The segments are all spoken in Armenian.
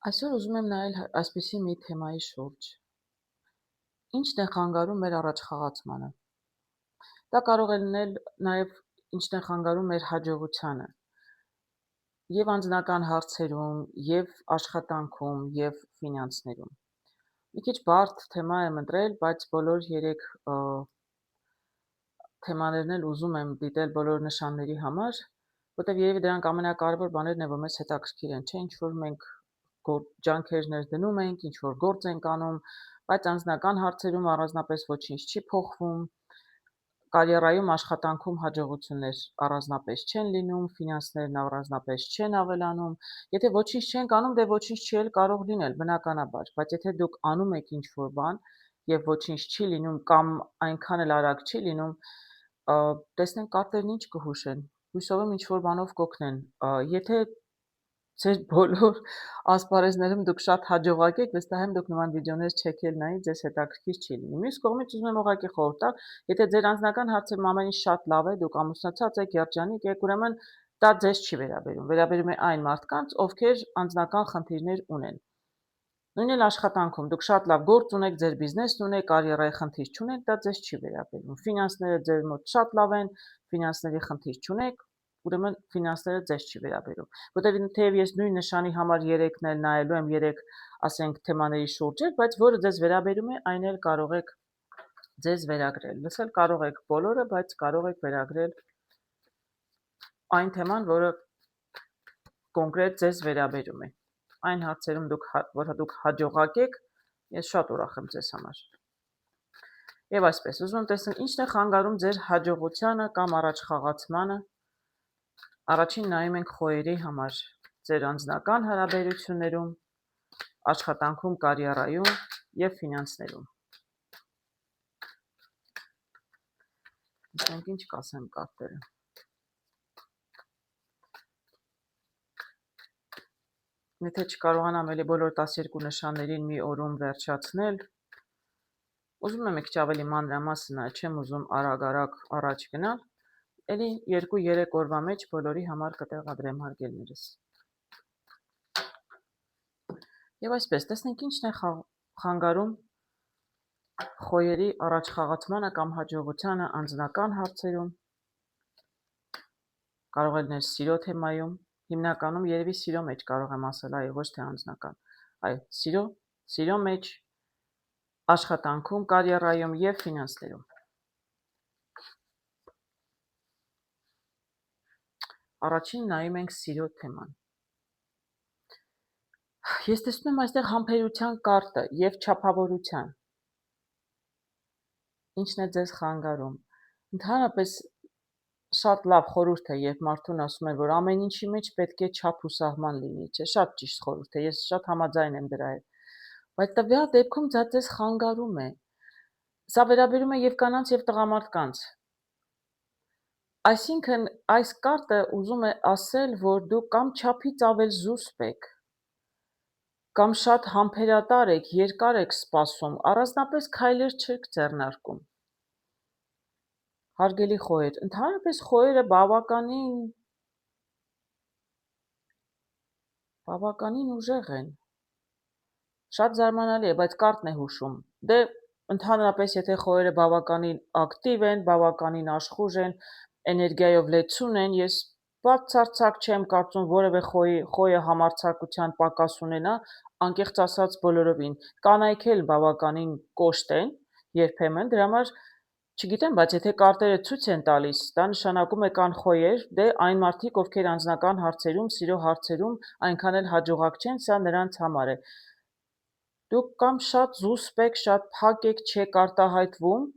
Այսօր ուզում եմ նայել այսպիսի մի թեմայի շուրջ. ի՞նչն է խանգարում մեր առաջխաղացմանը։ Դա կարող է լինել նաև ինչն է խանգարում մեր հաջողությանը եւ անձնական հարցերում, եւ աշխատանքում, եւ ֆինանսներում։ Մի քիչ բարդ թեմա եմ ընտրել, բայց բոլոր 3 թեմաներն էլ ուզում եմ դիտել բոլոր նշանների համար, որտեղ երևի դրանք ամենակարևոր բաներն են, որ մեզ հետաքրքիր են, չէ՞, ինչ որ մենք ջանքերներ դնում ենք, ինչ որ գործ ենք անում, բայց անձնական հարցերում առանձնապես ոչինչ չի փոխվում, կարիերայում, աշխատանքում հաջողություններ առանձնապես չեն լինում, ֆինանսներն առանձնապես չեն ավելանում, եթե ոչինչ չենք անում, դե ոչինչ չի էլ կարող լինել, բնականաբար, բայց եթե դուք անում եք ինչ-որ բան եւ ոչինչ չի լինում կամ այնքան էլ արագ չի լինում, տեսնենք կարտերն ինչ կհուշեն, հույսով եմ ինչ-որ բանով կօգնեն, եթե ձեր բոլոր ասպարեզներում դուք շատ հաջողակ եք, վստահ եմ դուք նման վիդեոներ չեք էլ նայի, ձեզ հետաքրքիր չի լինի։ Մյուս կողմից ուզում եմ ուղղակի խորհուրդ տալ, եթե ձեր անձնական հարցերում ամեն ինչ շատ լավ է, դուք ամուսնացած եք, երջանիկ եք, ուրեմն դա ձեզ չի վերաբերում, վերաբերում է այն մարդկանց, ովքեր անձնական խնդիրներ ունեն։ Նույնն էլ աշխատանքում, դուք շատ լավ գործ ունեք, ձեր բիզնեսն ունեք, կարիերայի խնդիր չունեք, դա ձեզ չի վերաբերում։ Ֆինանսները ձեր մոտ շատ լավ են, ֆինանսների խնդիր չունեք, ուրեմն ֆինանսները ձեզ չի վերաբերում, որտեղ թեև ես նույն նշանի համար 3-ն էլ նայելու եմ 3, ասենք, թեմաների շուրջեր, բայց որը ձեզ վերաբերում է, այն էլ կարող եք ձեզ վերագրել։ Լսել կարող եք բոլորը, բայց կարող եք վերագրել այն թեման, որը կոնկրետ ձեզ վերաբերում է։ Այն հարցերում որ դուք հաջողակ եք, ես շատ ուրախ եմ ձեզ համար։ Եվ այսպես, ուզում եմ տեսնել ինչն է խանգարում ձեր հաջողությանը կամ առաջխաղացմանը։ Առաջին նայում ենք խոյերի համար, ձեր անձնական հարաբերություններում, աշխատանքում, կարիերայում եւ ֆինանսներում։ Տեսնենք ինչ կասեմ կարտերը։ Եթե չկարողանամ էլի բոլոր 12 նշաններին մի օրում վերջացնել, ուզում եմ մի քիչ ավելի մանրամասն նայել, չեմ ուզում արագ առաջ գնալ, էլի 2-3 օրվա մեջ բոլորի համար կտեղադրեմ հարգելներս։ Եվ այսպես, տեսնենք ինչն է խանգարում խոյերի առաջխաղացմանը կամ հաջողությանը անձնական հարցերում, կարող է լինել սիրո թեմայում, հիմնականում երևի սիրո մեջ կարող եմ ասել, այո, ոչ թե անձնական, այո, սիրո մեջ, աշխատանքում, կարիերայում եւ ֆինանսներում։ Առաջին նայում ենք սիրո թեման։ Ես տեսնում եմ այստեղ համբերության կարտը եւ չափավորության։ Ինչն է ձեզ խանգարում։ Ընդհանրապես շատ լավ խորհուրդ է, երբ մարդուն ասում են, որ ամեն ինչի մեջ պետք է չափ ու սահման լինի, չէ՞, շատ ճիշտ խորհուրդ է, ես շատ համաձայն եմ դրա հետ։ Բայց տվյալ դեպքում դա ձեզ խանգարում է։ Սա վերաբերում է եւ կանանց եւ տղամարդկանց։ Այսինքն այս կարտը ուզում է ասել, որ դուք կամ չափից ավել զուսպ եք, կամ շատ համբերատար եք, երկար եք սպասում, առանձնապես քայլեր չեք ձեռնարկում։ Հարգելի խոյեր, ընդհանրապես խոյերը բավականին ուժեղ են։ Շատ զարմանալի է, բայց կարտն է հուշում։ Դե ընդհանրապես եթե խոյերը բավականին ակտիվ են, բավականին աշխուժ են, էներգիայով լեցուն են, ես բացարձակ չեմ կարծում որևէ խոյը համարձակության պակաս ունենա, անկեղծ ասած բոլորովին։ Կանայք էլ բավականին կոշտ են երբեմն, դրա համար չգիտեմ, բայց եթե կարտերը ցույց են տալիս, դա նշանակում է կան խոյեր, դե այն մարդիկ, ովքեր անձնական հարցերում, սիրո հարցերում այնքան էլ հաջողակ չեն, սա նրանց համար է։ Դուք կամ շատ զուսպ եք, շատ փակ եք, չեք արտահայտվում,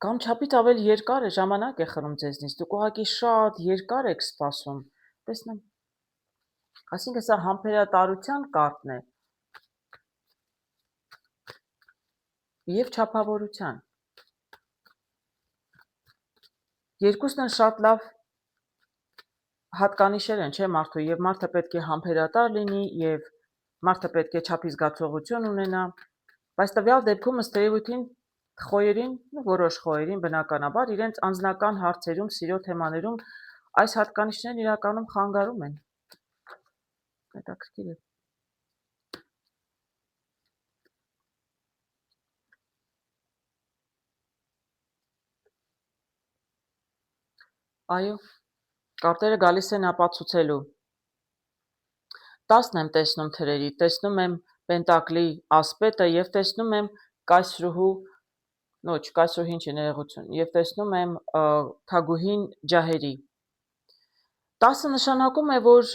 կամ չափից ավել երկար է, ժամանակ է խլում ձեզնից, դուք ուղղակի շատ երկար եք սպասում։ Տեսնեմ։ Այսինքն սա համբերատարության կարտն է եւ չափավորության։ Երկուսն են շատ լավ հատկանիշեր են, չէ՞ մարդու, եւ մարդը պետք է համբերատար լինի, եւ մարդը պետք է չափի զգացողություն ունենա, բայց տվյալ դեպքում ըստ երևույթին խոյերին, որոշ խոյերին բնականաբար իրենց անձնական հարցերում, սիրո թեմաներում այս հատկանիշներն իրականում խանգարում են։ Հետաքրքիր է։ Այո, կարտերը գալիս են ապացուցելու։ 10-ն եմ տեսնում թրերի, տեսնում եմ պենտակլի ասպետը եւ տեսնում եմ կայսրուհու, ոչ, կայսրուհին չի ներողություն, եւ տեսնում եմ թագուհին ջահերի։ 10-ը նշանակում է, որ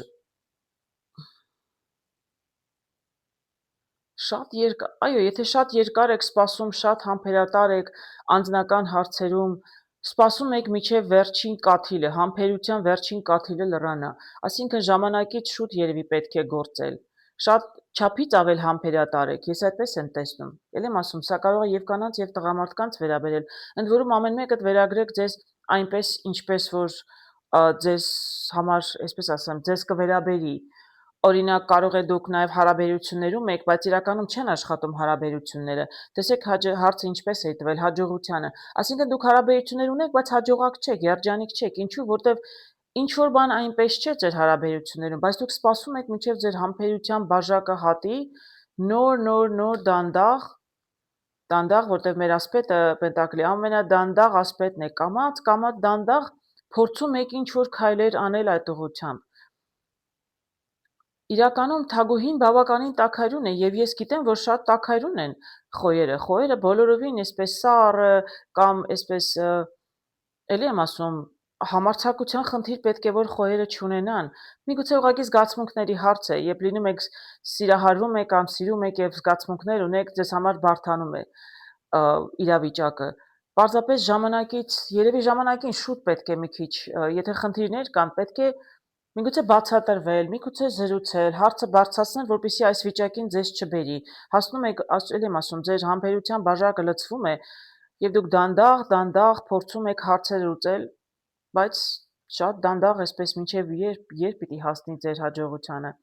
շատ երկար, այո, եթե շատ երկար եք սպասում, շատ համբերատար եք անձնական հարցերում, սպասում եք մինչև վերջին կաթիլը, համբերության վերջին կաթիլը լրանա, այսինքն ժամանակից շուտ երևի պետք է գործել, շատ չափից ավել համբերատար եք, ես այդպես եմ տեսնում, էլ եմ ասում, սա կարող է եւ կանանց եւ տղամարդկանց վերաբերել, ընդ որում ամեն մեկդ վերագրեք ձեզ այնպես, ինչպես որ ձեզ համար, այսպես ասեմ, ձեզ կվերաբերի։ Օրինակ կարող է դուք նաև հարաբերություններում եք, բայց իրականում չեն աշխատում հարաբերությունները։ Տեսեք հարցը ինչպես է տվել հաջողությանը։ Այսինքն դուք հարաբերություններ ունեք, բայց հաջողակ չեք, երջանիկ չեք։ Ինչու՞, որտեվ ինչ որ բան այնպես չէ ձեր հարաբերություններում, բայց դուք սպասում եք մինչև ձեր համբերության բաժակը հատի, նոր դանդաղ, որտեվ մեր ասպետը պենտակլի ամենադանդաղ ասպետն է, կամած դանդաղ փորձում եք ինչ որ քայլեր անել այդ ուղղությամբ։ Իրականում թագուհին բավականին տաքայրուն է եւ ես գիտեմ, որ շատ տաքայրուն են խոյերը։ Խոյերը բոլորովին այսպես սառը կամ այսպես էլի եմ ասում, համարձակության խնդիր պետք է որ խոյերը չունենան։ Միգուցե ուղղակի զգացմունքների հարց է, երբ լինում եք սիրահարվում եք կամ սիրում եք եւ զգացմունքներ ունեք, ձեզ համար բարդանում է իրավիճակը։ Պարզապես ժամանակից, երևի ժամանակին շուտ պետք է մի քիչ, եթե խնդիրներ կան, պետք է միգուցե բացատրվել, միգուցե զրուցել, հարցը բարձրացնել, որպեսզի այս վիճակին ձեզ չբերի։ Հասնում եք, ասել եմ ասում, ձեր համբերության բաժակը լցվում է եւ դուք դանդաղ փորձում եք հարցեր լուծել, բայց շատ դանդաղ այսպես մինչեւ երբ պիտի հասնի ձեր հաջողությանը։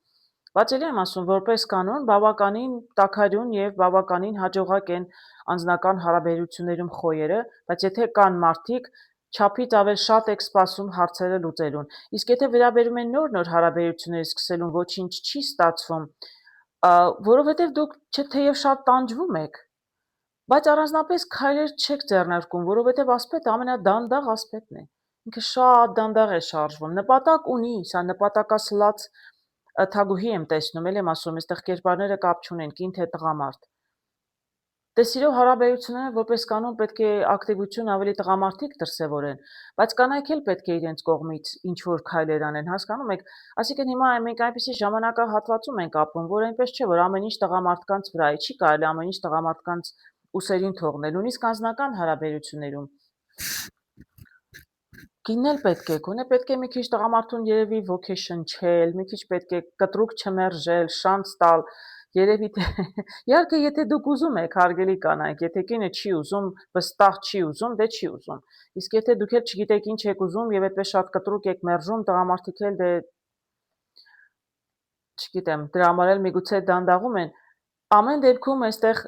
Բայց ելի եմ ասում, որպես կանոն բավականին տաքարյուն եւ բավականին հաջողակ են անձնական հարաբերություններում խոյերը, բայց եթե կան մարդիկ, չափից ավել շատ եք սպասում հարցերը լուծելուն։ Իսկ եթե վերաբերում են նոր հարաբերություններ սկսելուն, ոչինչ չի ստացվում, որովհետև դուք թեև շատ տանջվում եք, բայց առանձնապես քայլեր չեք ձեռնարկում, որովհետև ասպետը ամենադանդաղ ասպետն է։ Ինքը շատ դանդաղ է շարժվում, նպատակ ունի, սա նպատակասլաց թագուհի եմ տեսնում, էլ եմ ասում, այստեղ կերպարները կապ չունեն, կին թե տղամարդ։ Դե սիրո հարաբերությունները որպես կանոն պետք է ակտիվություն ավելի տղամարդիկ դրսևորեն, բայց կանայք էլ պետք է իրենց կողմից ինչ որ քայլեր անեն, հասկանում եք, այսինքն հիմա մենք այնպեսի ժամանակահատվածում ենք ապրում, որ այնպես չէ, որ ամեն ինչ տղամարդկանց վրա է, չի կարելի ամեն ինչ տղամարդկանց ուսերին թողնել, նույնիսկ անձնական հարաբերություններում։ Կինն էլ պետք է, գոնե պետք է մի քիչ տղամարդուն երևի ոգի շնչել, մի քիչ պետք է կտրուկ չմերժել, շանս տալ, երևի իհարկե եթե դուք ուզում եք, հարգելի կանայք, եթե կինը չի ուզում, վստահ չի ուզում, դե չի ուզում։ Իսկ եթե դուք էլ չգիտեք ինչ եք ուզում եւ այդպես շատ կտրուկ եք մերժում, տղամարդիկ էլ դե չգիտեմ, դրա համար էլ միգուցե դանդաղում են։ Ամեն դեպքում այստեղ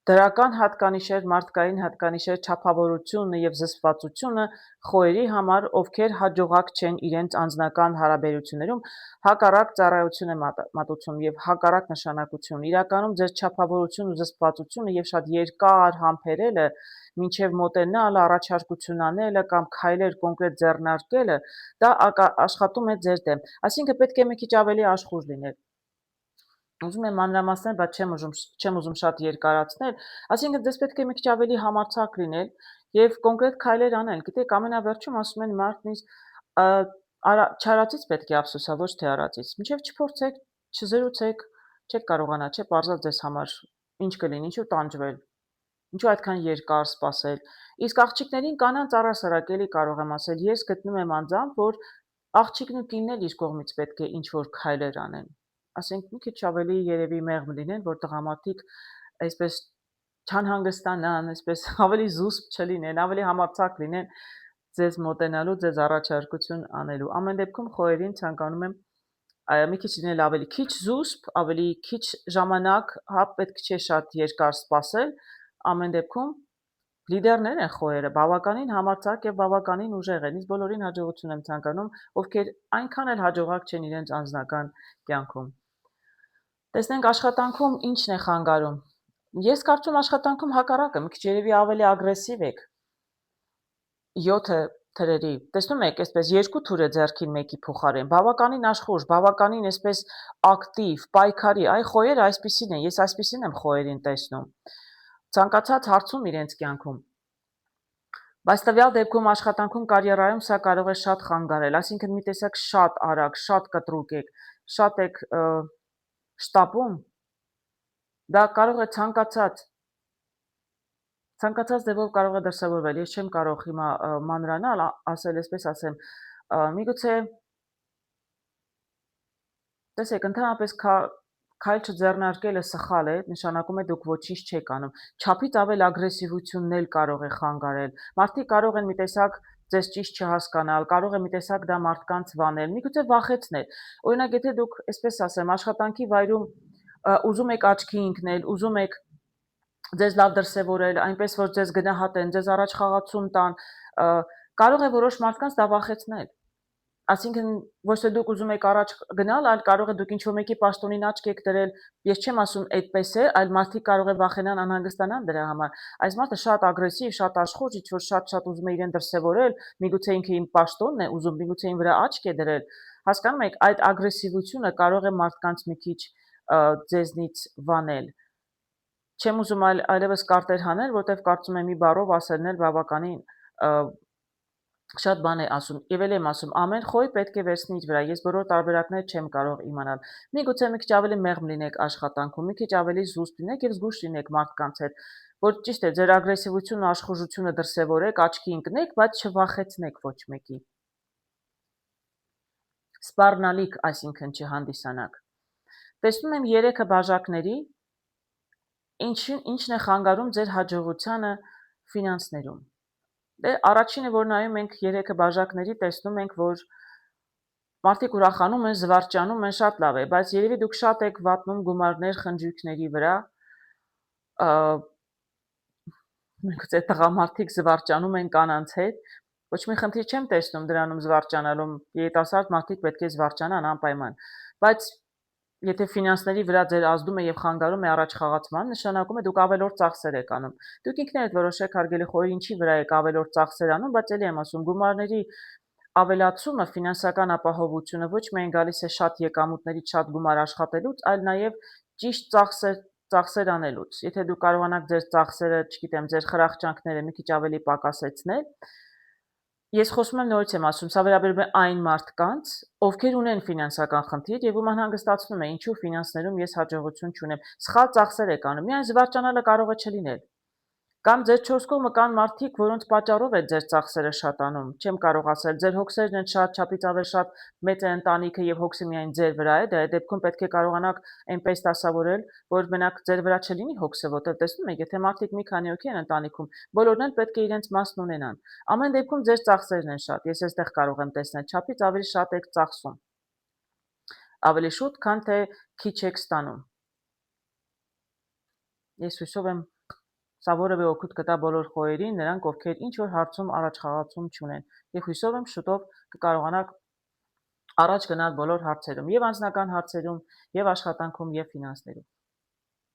դրական հատկանիշեր, մարդկային հատկանիշեր, չափավորությունը եւ զսպվածությունը խոյերի համար, ովքեր հաջողակ չեն իրենց անձնական հարաբերություններում, հակառակ ծառայություն է մատուցում եւ հակառակ նշանակություն։ Իրականում ձեր չափավորությունն ու զսպվածությունը եւ շատ երկար համբերելը, մինչեւ մոտենալ, առաջարկություն անելը կամ քայլեր կոնկրետ ձեռնարկելը, դա աշխատում է ձեր դեմ։ Այսինքն պետք է մի քիչ ավելի աշխուժ լինել։ Ուզում եմ մանրամասնել, բայց չեմ ուզում շատ երկարացնել, այսինքն դες պետք է մի քիչ ավելի համարձակ լինել եւ կոնկրետ քայլեր անել։ Գիտեք, ամենավերջում ասում են մարդն չարածից պետք է ափսոսա, ոչ թե արածից։ Մինչեւ չփորձեք, չզրուցեք, չեք կարողանա, չէ, պարզած ձեզ համար ինչ կլինի, ինչու տանջվել, ինչու այդքան երկար սպասել։ Իսկ աղջիկներին կանանց առասարակ էլի կարող եմ ասել, ես գտնում եմ անձամբ, որ աղջիկն ու կինն էլ իր կողմից պետք է ինչ որ քայլեր անեն։ Ասենք մի քիչ ավելի երևի մեղմ լինեն, որ տղամարդիկ այսպես չանհանգստանան, այսպես ավելի զուսպ չլինեն, ավելի համարձակ լինեն ձեզ մոտենալու, ձեզ առաջարկություն անելու։ Ամեն դեպքում խոյերին ցանկանում եմ մի քիչ լինել ավելի քիչ զուսպ, ավելի քիչ ժամանակ, հա պետք չէ շատ երկար սպասել, ամեն դեպքում լիդերներ են խոյերը, բավականին համարձակ եւ բավականին ուժեղ են։ Իսկ բոլորին հաջողություն եմ ցանկանում, ովքեր այնքան էլ հաջողակ չեն իրենց անձնական կյանքում։ Տեսնենք աշխատանքում ինչն է խանգարում։ Ես կարծում աշխատանքում հակառակը, մի քիչ երևի ավելի ագրեսիվ եք։ 7 թրերի։ Տեսնում եք, այսպես երկու թուր է ձեռքին մեկի փոխարեն, բավականին աշխուժ, բավականին այսպես ակտիվ, պայքարի, այ խոյերը այսպիսին են, ես այսպիսին եմ խոյերին տեսնում։ Ցանկացած հարցում իրենց կյանքում։ Բայց տվյալ դեպքում աշխատանքում կարիերայում սա կարող է շատ խանգարել, այսինքն մի տեսակ շատ արագ, շատ կտրուկ եք, շատ եք շտապում, դա կարող է ցանկացած ձևով կարող է դրսևորվել։ Ես չեմ կարող հիմա մանրանալ, ասել այսպես ասեմ, միգուցե տեսեք, ընդհանրապես քայլ չձեռնարկելը սխալ է, նշանակում է դուք ոչինչ չեք անում։ Չափից ավել ագրեսիվությունն էլ կարող է խանգարել։ Մարդիկ կարող են մի տեսակ ձեզ ճիշտ չհասկանալ, կարող է մի տեսակ դա մարդկանց վանել, միգուցե վախեցնել։ Օրինակ, եթե դուք, այսպես ասեմ, աշխատանքի վայրում ուզում եք աչքի ընկնել, ուզում եք ձեզ լավ դրսևորել, այնպես որ ձեզ գնահատեն, ձեզ առաջ խաղացում տան, կարող է որոշ մարդկանց դա վախեցնել։ Այսինքն ոչ թե դուք ուզում եք առաջ գնալ, այլ կարող է դուք ինչ-որ մեկի պաշտոնին աչք եք դրել, ես չեմ ասում այդպես է, այլ մարդիկ կարող է վախենան, անհանգստանան դրա համար։ Այս մարդը շատ ագրեսիվ, շատ աշխուժ, ինչ-որ շատ ուզում է իրեն դրսևորել, միգուցե ինքը իմ պաշտոնն է ուզում, միգուցե ին վրա աչք է դրել։ Հասկանում եք, այդ ագրեսիվությունը կարող է մարդկանց մի քիչ ձեզնից վանել։ Չեմ ուզում այլևս կարտեր հանել, որտեվ կարծում եմ մի բառով ասելն էլ բավականին շատ բան է ասում։ Եվ էլ եմ ասում, ամեն խոյ պետք է վերցնի իր վրա։ Ես բոլոր տարբերակները չեմ կարող իմանալ։ Միգուցե մի քիչ ավելի մեղմ լինեք աշխատանքում, մի քիչ ավելի զուսպ լինեք եւ զգույշ լինեք մարդկանց հետ, որ ճիշտ է, ձեր ագրեսիվությունն ու աշխուժությունը դրսևորեք, աչքի ընկնեք, բայց չվախեցնեք ոչ մեկի։ Սպառնալիք, այսինքն չհանդիսանաք։ Տեսնում եմ 3 բաժակների, ինչն է խանգարում ձեր հաջողությանը ֆինանսներում։ Դե առաջինը, որ նայում ենք 3 բաժակների, տեսնում ենք, որ մարդիկ ուրախանում են, զվարճանում են, շատ լավ է, բայց երևի դուք շատ եք վատնում գումարներ խնջույքների վրա, միգուցե տղամարդիկ զվարճանում են կանանց հետ, ոչ մի խնդիր չեմ տեսնում դրանում զվարճանալու, երիտասարդ մարդիկ պետք է զվարճանան անպայման, բայց եթե ֆինանսների վրա ձեր ազդում է եւ խանգարում է առաջ խաղացման, նշանակում է դուք ավելորդ ծախսեր եք անում։ Դուք ինքներդ որոշեք հարգելի խոյեր ինչի վրա եք ավելորդ ծախսեր անում, բայց ելի եմ ասում, գումարների ավելացումը, ֆինանսական ապահովությունը ոչ միայն գալիս է շատ եկամուտներից, շատ գումար աշխատելուց, այլ նաեւ ճիշտ ծախսեր անելուց։ Եթե դուք կարողանաք ձեր ծախսերը, չգիտեմ, ձեր խրախճանքները մի քիչ ավելի պակասեցնել, ես խոսում եմ նորից եմ ասում, սա վերաբերում է այն մարդկանց, ովքեր ունեն ֆինանսական խնդիր եւ ում անհանգստացնում է, ինչու ֆինանսներում ես հաջողություն չունեմ։ Սխալ ծախսեր եք անում։ Միայն զվարճանալը կարող է չլինել։ Կամ ձեր 4 կողմը կան մարդիկ, որոնց պատճառով է ձեր ծախսերը շատանում։ Չեմ կարող ասել, ձեր հոգսերն են շատ, չափից ավել շատ մեծ է ընտանիքը եւ հոգսը միայն ձեր վրա է, դա այդ դեպքում պետք է կարողանաք այնպես դասավորել, որ մենակ ձեր վրա չլինի հոգսը, որտեղ տեսնում եք, եթե մարդիկ մի քանի հոգի են ընտանիքում, բոլորն էլ պետք է իրենց մասն ունենան։ Ամեն դեպքում ձեր ծախսերն են շատ։ Ես այստեղ կարող եմ տեսնել, չափից ավելի շատ եք ծախսում։ Ավելի շուտ, քան թե քիչ եք ստանում։ Ես հույսով եմ սա որևէ օգուտ կտա բոլոր խոյերին, նրանք, ովքեր ինչ-որ հարցում առաջխաղացում չունեն, եւ հույսով եմ շուտով կկարողանաք առաջ գնալ բոլոր հարցերում, եւ անձնական հարցերում, եւ աշխատանքում, եւ ֆինանսներում։